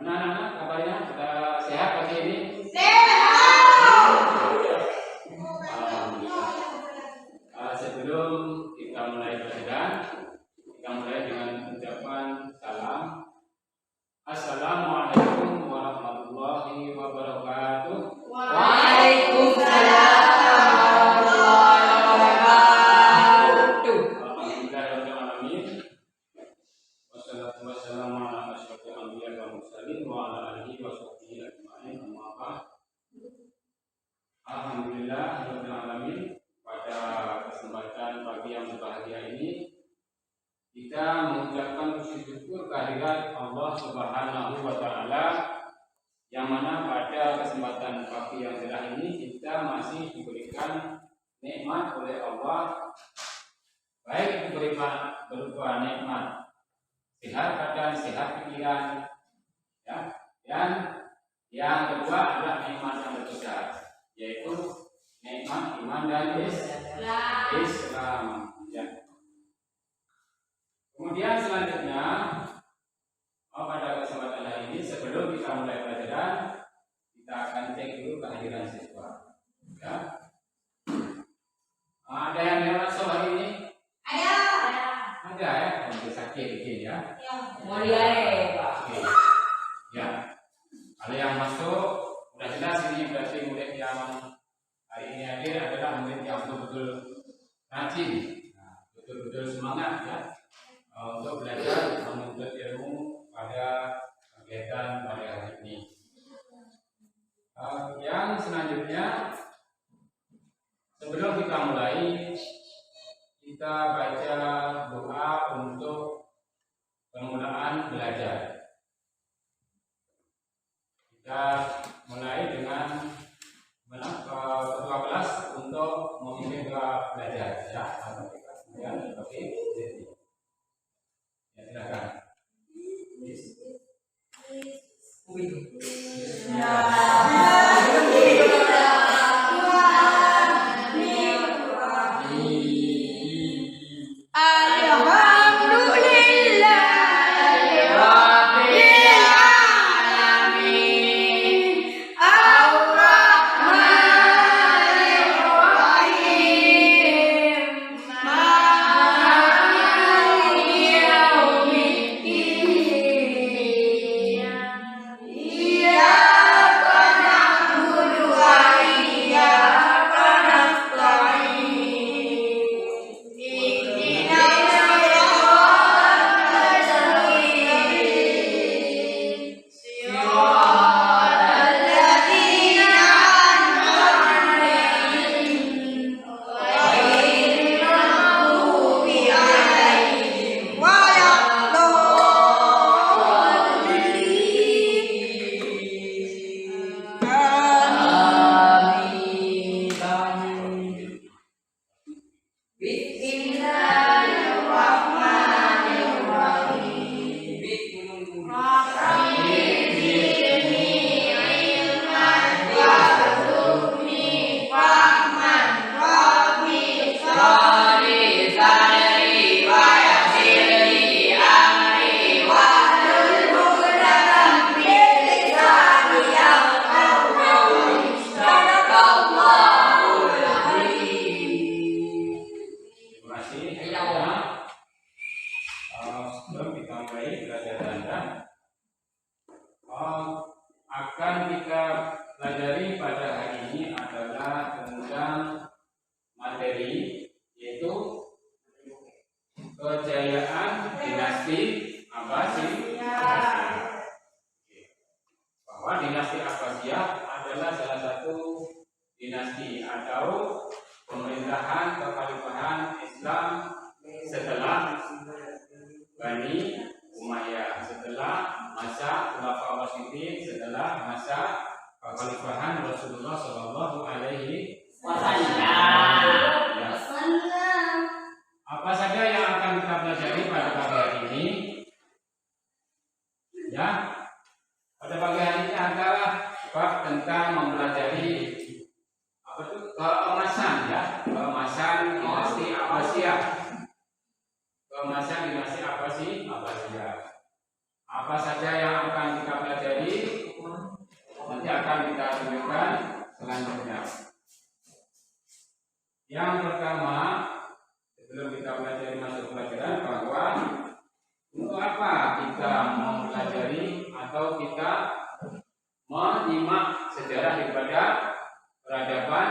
anak-anak kabarnya? Sudah sehat pagi ini? Alhamdulillah. Sebelum kita mulai pelajaran, kita mulai dengan ucapan salam. Assalamualaikum warahmatullahi wabarakatuh. Waalaikumsalam warahmatullahi wabarakatuh. Alhamdulillahirrahmanirrahim. Wassalatu wassalamu ala asyrofil anbiya'i wal mursalin wa ala alihi wa sahbihi ajma'in. Amma ba'd. Alhamdulillahirabbil alamin. Pada kesempatan pagi yang berbahagia ini kita mengucapkan puji syukur kehadirat Allah Subhanahu wa taala, yang mana pada kesempatan pagi yang cerah ini kita masih diberikan nikmat oleh Allah, baik itu berupa nikmat sehat badan, sehat pikiran, ya. Dan yang kedua adalah nikmat yang terbesar, yaitu nikmat iman dan Islam. Ya. Kemudian selanjutnya, pada kesempatan hari ini sebelum kita mulai pelajaran, kita akan cek dulu kehadiran siswa. Ya. Ada yang lewat sore hari ini? Ada ya, yang sakit dikit ya. Mulia Oke. Ya. Kalau yang masuk sudah jelas ini berarti murid yang hari ini hadir adalah murid yang betul-betul rajin, betul-betul semangat ya, untuk belajar menuntut ilmu pada kegiatan pada hari ini. Yang selanjutnya, sebelum kita mulai, kita baca doa untuk permulaan belajar. Kita mulai dengan ketua kelas untuk memimpin doa belajar ya. Oke. Ya, silakan. Akan kita pelajari pada hari ini adalah tentang materi, yaitu kejayaan dinasti Abbasiyah. Bahwa dinasti Abbasiyah adalah salah satu dinasti atau pemerintahan kekhalifahan Islam setelah Bani Umayyah, setelah masa Khulafaur Rasyidin, setelah masa kekhalifahan Rasulullah Shallallahu Alaihi Wasallam. Apa saja yang akan kita pelajari pada pagi hari ini? Ya, pada pagi hari ini adalah bab tentang mempelajari apa itu keemasan ya, keemasan dinasti Abbasiyah. Keemasan dinasti Abbasiyah. Apa saja yang akan kita pelajari nanti akan kita tunjukkan selanjutnya. Yang pertama, sebelum kita pelajari masuk pelajaran, bahwa untuk apa kita mempelajari atau kita menyimak sejarah daripada peradaban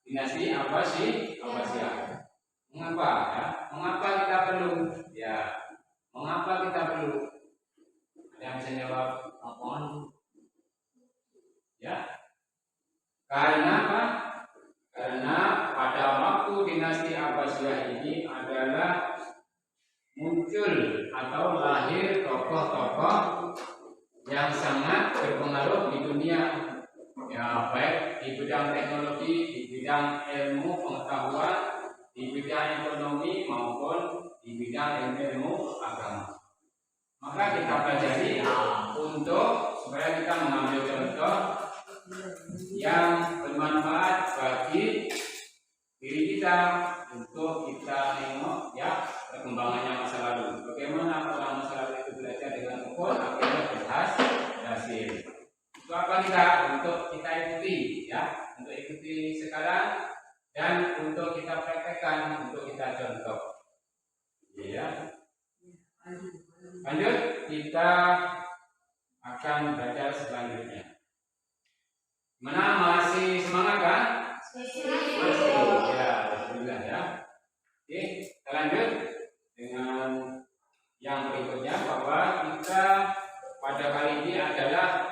dinasti Abbasiyah. Mengapa? Ya? Mengapa kita perlu? Ya, mengapa kita perlu? Ada yang bisa jawab? Ya, karena apa? Karena pada waktu dinasti Abbasiyah ini adalah muncul atau lahir tokoh-tokoh yang sangat berpengaruh di dunia, ya, baik di bidang teknologi, di bidang ilmu pengetahuan, di bidang ekonomi maupun di bidang ilmu agama. Maka kita pelajari untuk supaya kita mengambil contoh yang bermanfaat bagi diri kita, untuk kita tengok ya perkembangannya masa lalu. Bagaimana orang masa lalu itu belajar dengan tekun akhirnya berhasil. Untuk apa kita? Untuk kita ikuti ya, untuk ikuti sekarang dan untuk kita praktekkan, untuk kita contoh. Ya. Lanjut, kita akan belajar selanjutnya. Mana masih semangat kan? Masih. Ya, alhamdulillah ya. Oke, kita lanjut dengan yang berikutnya, bahwa kita pada kali ini adalah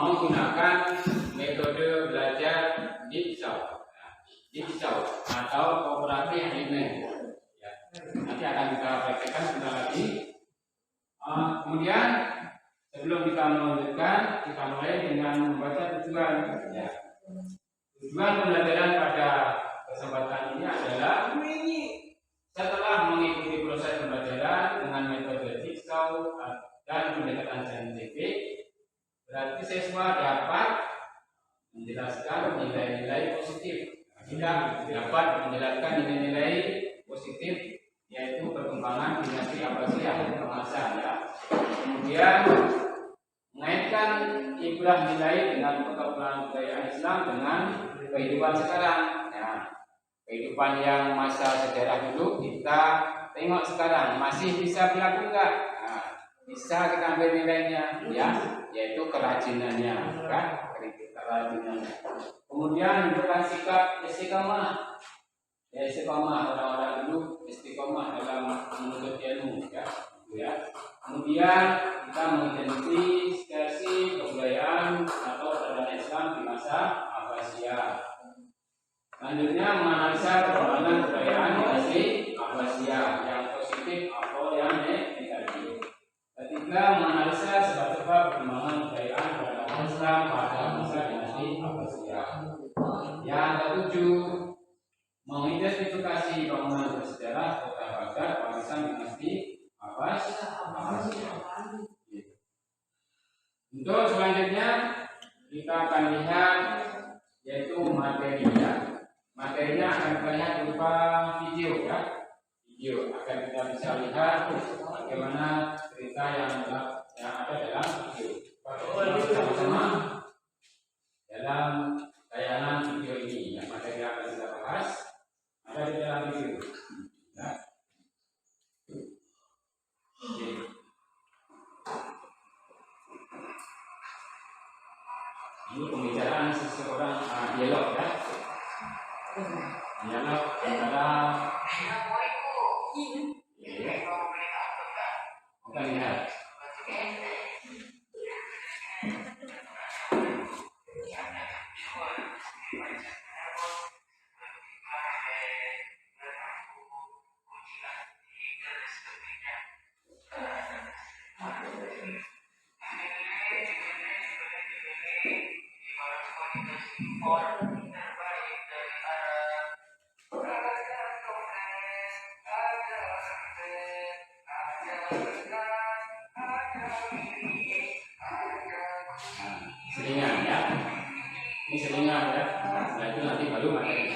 menggunakan metode belajar jigsaw atau kooperatif learning. Ya, nanti akan kita praktekkan sebentar lagi. Kemudian sebelum kita melanjutkan, kita mulai dengan membaca tujuan. Ya. Tujuan pembelajaran pada kesempatan ini adalah setelah mengikuti proses pembelajaran dengan metode jigsaw dan pendekatan saintifik, berarti siswa dapat menjelaskan nilai-nilai positif. Kita dapat menjelaskan nilai-nilai positif, yaitu perkembangan dinasti Abbasiyah kemasan ya. Kemudian mengaitkan ibrah nilai dengan perkembangan budaya Islam dengan kehidupan sekarang. Ya, kehidupan yang masa sejarah dulu kita tengok sekarang masih bisa berlaku enggak? Nah, bisa kita ambil nilainya ya, yaitu kerajinannya, kan? Kerajinannya. Kemudian menunjukkan sikap istiqomah. Ya, istiqomah orang-orang dulu istiqomah dalam menuntut ilmu ya. Kemudian kita mengidentifikasi kebudayaan atau peradaban Islam di masa Abbasiyah. Selanjutnya menganalisa perkembangan kebudayaan dinasti Abbasiyah yang positif atau yang negatif. Ketiga, menganalisa sebab-sebab perkembangan kebudayaan peradaban Islam pada masa dinasti Abbasiyah. Yang ketujuh, mengidentifikasi bangunan bersejarah kota Baghdad warisan dinasti Abbasiyah. Untuk selanjutnya kita akan lihat yaitu materinya. Materinya akan kita lihat berupa video ya. Video akan kita bisa lihat bagaimana cerita yang ada dalam video. Bersama-sama dalam tayangan video ini yang materi akan kita bahas ada di dalam video. Ya. Ini pembicaraan seseorang dialog ya. Dialog antara kita lihat. Selingan ya, ini selingan ya. Nah itu nanti baru materi.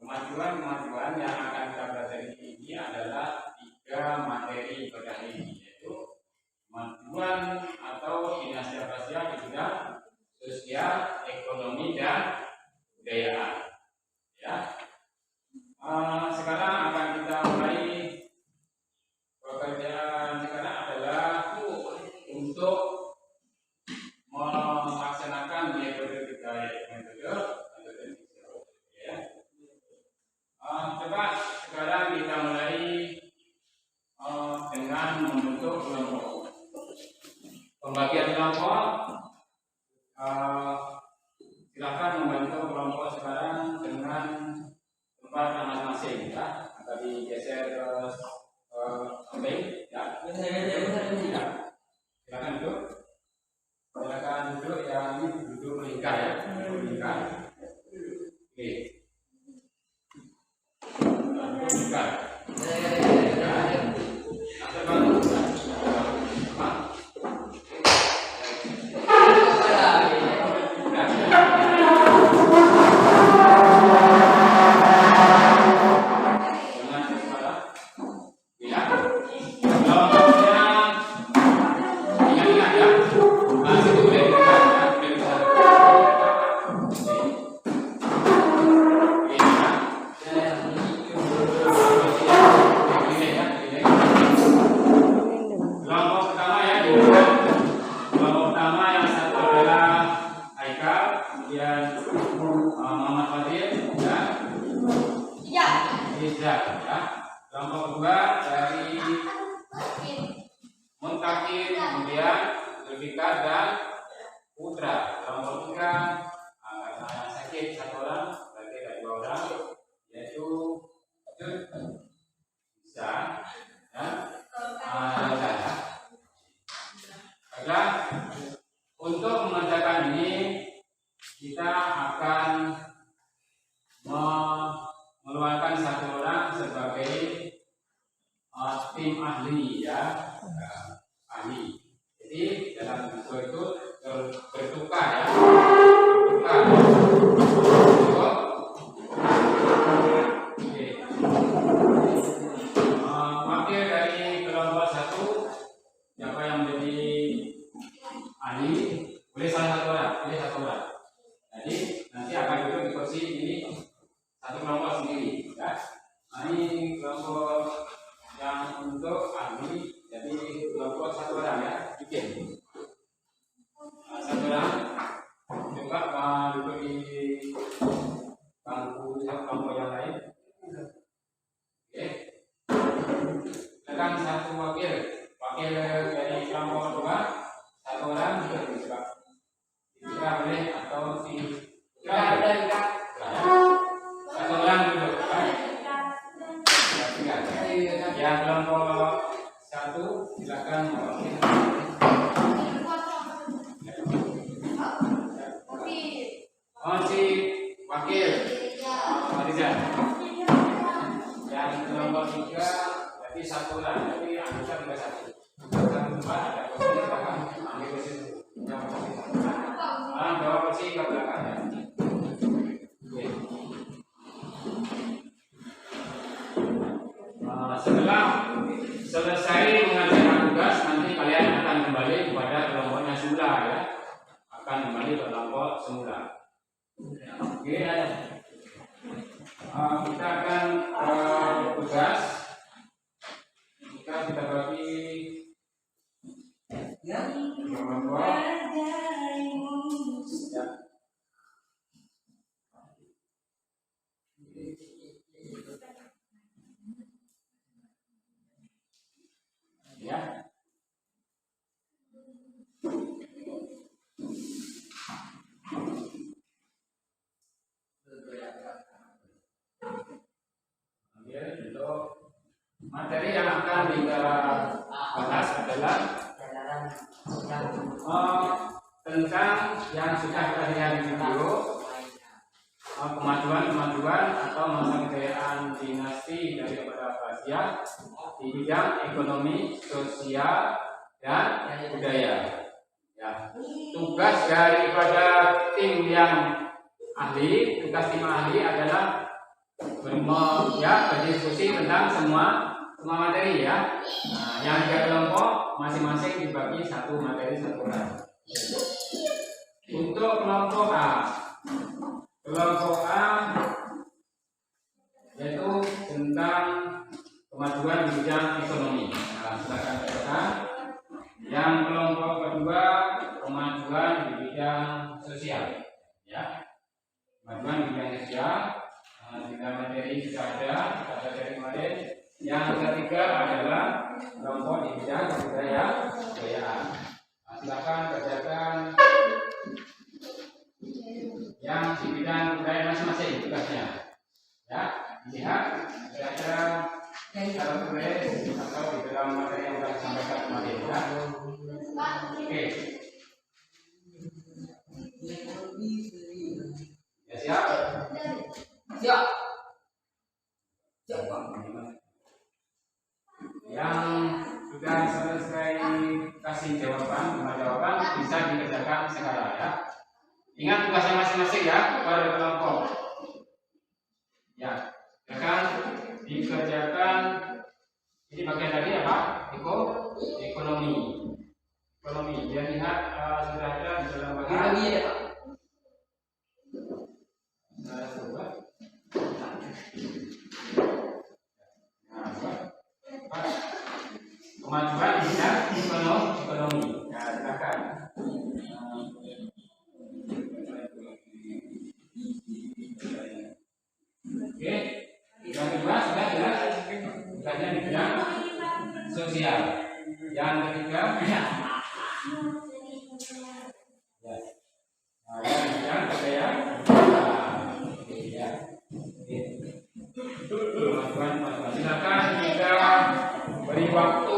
Kemajuan-kemajuan yang akan kita pelajari ini adalah 3 materi ibadah ini, yaitu kemajuan atau dinasti Abbasiyah di bidang sosial, ekonomi, dan budayaan. Ya. Sekarang akan kita mulai. Pekerjaan sekarang adalah untuk melaksanakan metode 3 metode. Coba sekarang kita mulai dengan membentuk kelompok. Pembagian kelompok, silakan membentuk kelompok sekarang dengan tempat masing-masing, ya. Agar digeser ke samping, ya. Silakan duduk. Silakan duduk, ya. Ini duduk melingkar, ya. Melingkar. Oke. Bukan. Rizal ya. Kelompok kedua dari Muntakir, kemudian Zulfikar dan Putra. Kelompok tiga karena sakit satu orang, berarti ada dua orang, yaitu bisa ya. Baiklah, untuk mengerjakan ini kita akan mengeluarkan satu orang sebagai tim ahli ya, ahli. Jadi dalam buku itu bertukar ya, bertukar. Wakil dari kelompok satu, siapa yang menjadi ahli? Boleh salah satu orang, boleh satu orang. Jadi nanti akan duduk di kursi ini satu kelompok sendiri ya. Nah, ini kelompok yang untuk ahli, jadi kelompok satu orang ya, bikin satu orang coba duduk di bangku kelompok yang lain. Oke, tekan satu wakil dari kelompok dua, satu orang duduk di sebelah Putra boleh atau si Putra satu orang duduk yang kelompok satu silakan mewakili. Si wakil Rizal. Yang kelompok tiga jadi satu orang, jadi anggota juga satu. Yang kedua ada kursi, silakan ambil kursi yang bawa kursi ke belakang ya. Setelah selesai mengerjakan tugas, nanti kalian akan kembali kepada kelompoknya semula ya, akan kembali ke kelompok semula. Oke, kita akan tugas. Kita bagi kelompok. Ya. Untuk materi yang akan kita bahas adalah tentang yang sudah kita lihat di video, kemajuan atau masa kejayaan dinasti daripada Abbasiyah di bidang ekonomi, sosial, dan budaya. Ya. Tugas daripada tim yang ahli, tugas tim ahli adalah berdiskusi tentang semua materi ya. Nah, yang tiga kelompok masing-masing dibagi satu materi satu orang. Untuk kelompok A yaitu tentang kemajuan di bidang ekonomi. Nah, silakan bacakan. Yang kelompok kedua kemajuan di bidang sosial. Ya, kemajuan di bidang sosial. Jika materi sudah ada dari kemarin. Yang ketiga adalah kelompok di bidang kebudayaan. Nah, silakan bacakan yang di bidang budaya masing-masing tugasnya. Ya, lihat ada cara tulis atau di dalam materi yang sudah disampaikan kemarin. Ya. Oke. Ya siap. Siap. Yang sudah selesai kasih jawaban bisa dikerjakan sekarang ya. Ingat tugasnya masing-masing ya per kelompok. Ya, akan dikerjakan. Ini bagian dari apa? Ekonomi. Dia lihat sudah ada di dalam bagian. Kemajuan di bidang ekonomi. Ya, silakan. Oke, yang kedua sudah. sosial. Yang ketiga, ya. Nah, yang ketiga, ya. Silakan kita beri waktu,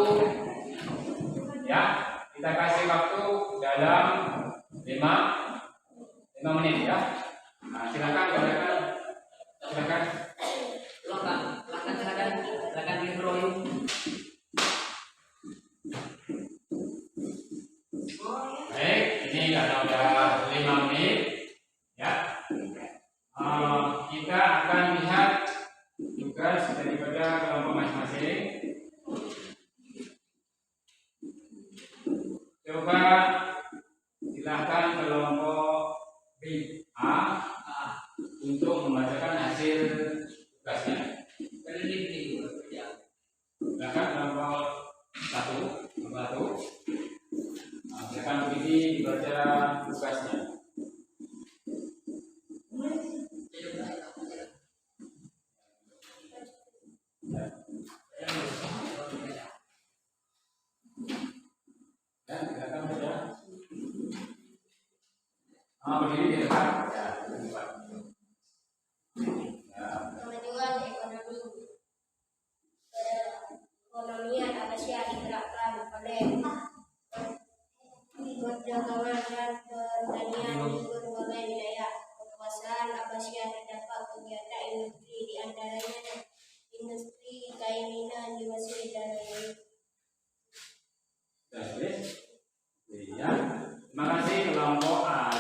ya. Kita kasih waktu dalam 5 menit, ya. Nah, silakan. Silakan diberi. Baik, ini karena udah 5 menit, ya. Kita akan lihat tugas daripada kelompok masing-masing. Coba silahkan kelompok B A untuk membacakan hasil tugasnya. Silakan kelompok 1. Silakan begini dibaca tugasnya. Silakan baca. Berdiri di depan. Kemajuan ekonomi Asia digerakkan oleh perdagangan dan pertanian di berbagai wilayah. Kekuasaan Abbasiyah terdapat kegiatan industri, di antaranya industri kain Mina di Mesir dan lainnya. Ya. Terima kasih kelompok A.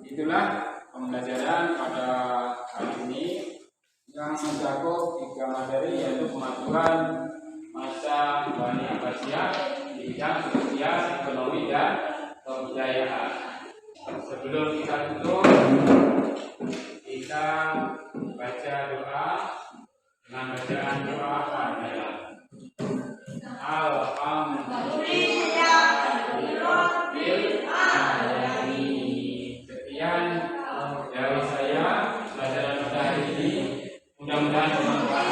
Itulah pembelajaran pada hari ini yang mencakup 3 materi, yaitu pemajuan masa Bani Abbasiyah di bidang sosial, ekonomi, dan kebudayaan. Sebelum kita tutup, kita baca doa dengan bacaan doa Fatihah. Alhamdulillahirabbil alamin. Sekian dari saya pelajaran pada hari ini. Mudah-mudahan bermanfaat.